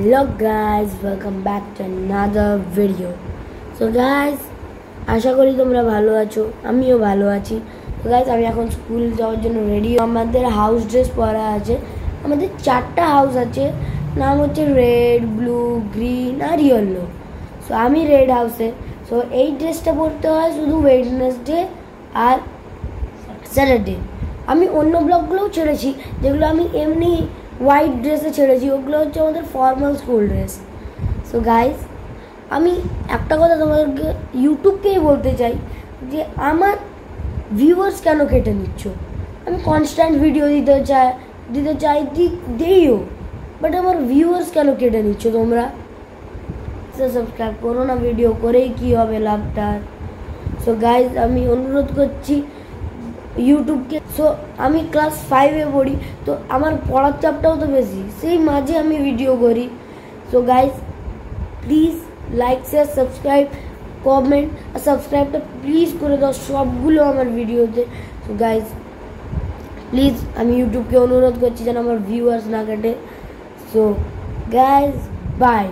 Hello guys, welcome back to another video. So guys, আশা করি তোমরা ভালো আছো, আমিও ভালো আছি। তো গাইস আমি এখন স্কুল যাওয়ার জন্য রেডি। আমাদের হাউস ড্রেস পরা আছে। আমাদের চারটা হাউস আছে, নাম হচ্ছে রেড, ব্লু, গ্রিন আর ইয়েলো। সো আমি রেড হাউসে। সো এই ড্রেসটা পরতে হয় শুধু ওয়েডনেসডে আর স্যাটারডে। আমি অন্য ব্লগগুলোও ছেড়েছি, যেগুলো আমি এমনি হোয়াইট ড্রেসে ছেড়েছি, ওগুলো হচ্ছে আমাদের formal school dress. So guys, আমি একটা কথা তোমাদেরকে ইউটিউবকেই বলতে চাই যে আমার ভিউয়ার্স কেন কেটে নিচ্ছ? আমি কনস্ট্যান্ট ভিডিও দিতে চাই দিইও, বাট আমার ভিউয়ার্স কেন কেটে নিচ্ছ তোমরা? সাবস্ক্রাইব করো না, ভিডিও করেই কী হবে লাভটার? সো গাইজ, আমি অনুরোধ করছি ইউটিউবকে। সো আমি ক্লাস 5-এ পড়ি, তো আমার পড়ার চাপটাও তো বেশি, সেই মাঝে আমি ভিডিও করি। So guys, please like, share, subscribe, comment আর সাবস্ক্রাইবটা প্লিজ করে দাও সবগুলো আমার ভিডিওতে। সো গাইজ প্লিজ, আমি ইউটিউবকে অনুরোধ করছি যেন আমার ভিউয়ার্স না কাটে। So guys, by.